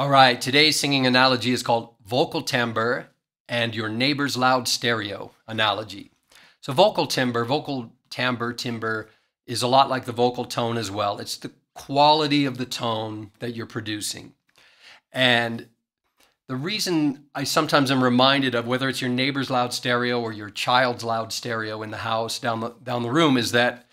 All right, today's singing analogy is called vocal timbre and your neighbor's loud stereo analogy. So vocal timbre is a lot like the vocal tone as well. It's the quality of the tone that you're producing. And the reason I sometimes am reminded of whether it's your neighbor's loud stereo or your child's loud stereo in the house down the room is that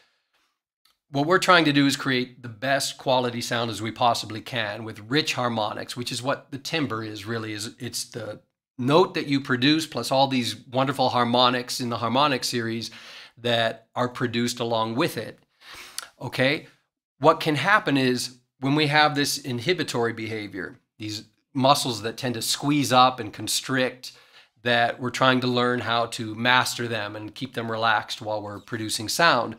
what we're trying to do is create the best quality sound as we possibly can with rich harmonics, which is what the timbre is really. It's the note that you produce plus all these wonderful harmonics in the harmonic series that are produced along with it. Okay? What can happen is when we have this inhibitory behavior, these muscles that tend to squeeze up and constrict, that we're trying to learn how to master them and keep them relaxed while we're producing sound.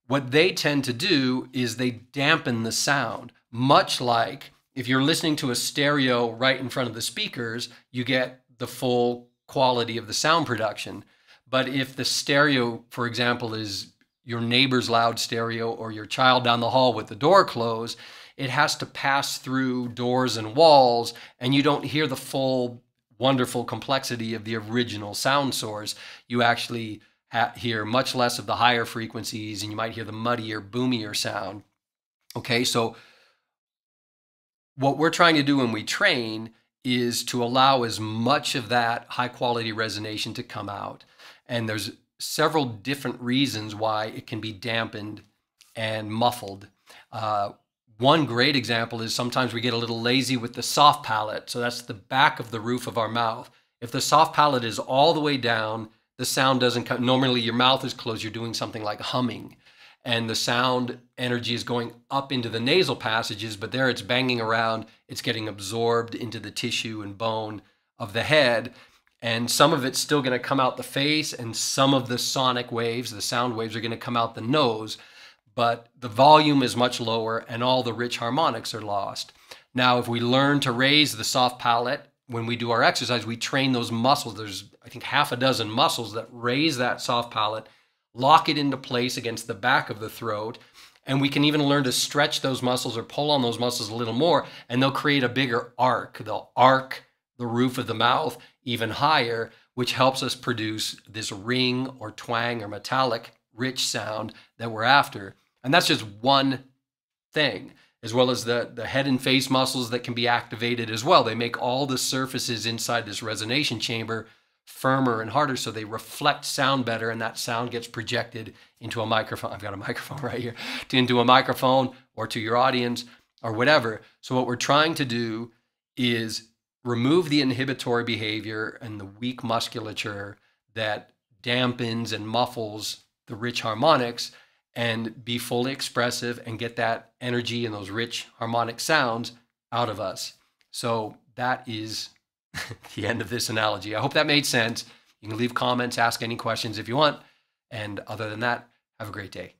What they tend to do is they dampen the sound, much like if you're listening to a stereo right in front of the speakers, you get the full quality of the sound production. But if the stereo, for example, is your neighbor's loud stereo or your child down the hall with the door closed, it has to pass through doors and walls, and you don't hear the full wonderful complexity of the original sound source. You actually hear much less of the higher frequencies, and you might hear the muddier, boomier sound. Okay, so what we're trying to do when we train is to allow as much of that high quality resonation to come out. And there's several different reasons why it can be dampened and muffled. One great example is sometimes we get a little lazy with the soft palate. So that's the back of the roof of our mouth. If the soft palate is all the way down, the sound doesn't come. Normally your mouth is closed, you're doing something like humming, and the sound energy is going up into the nasal passages, but there it's banging around, it's getting absorbed into the tissue and bone of the head, and some of it's still going to come out the face, and some of the sonic waves, the sound waves, are going to come out the nose, but the volume is much lower and all the rich harmonics are lost. Now, if we learn to raise the soft palate, when we do our exercise, we train those muscles. There's, I think, half a dozen muscles that raise that soft palate, lock it into place against the back of the throat, and we can even learn to stretch those muscles or pull on those muscles a little more, and they'll create a bigger arc. They'll arc the roof of the mouth even higher, which helps us produce this ring or twang or metallic rich sound that we're after. And that's just one thing, as well as the head and face muscles that can be activated as well. They make all the surfaces inside this resonation chamber firmer and harder so they reflect sound better, and that sound gets projected into a microphone. I've got a microphone right here, into a microphone or to your audience or whatever. So what we're trying to do is remove the inhibitory behavior and the weak musculature that dampens and muffles the rich harmonics, and be fully expressive and get that energy and those rich harmonic sounds out of us. So that is the end of this analogy. I hope that made sense. You can leave comments, ask any questions if you want. And other than that, have a great day.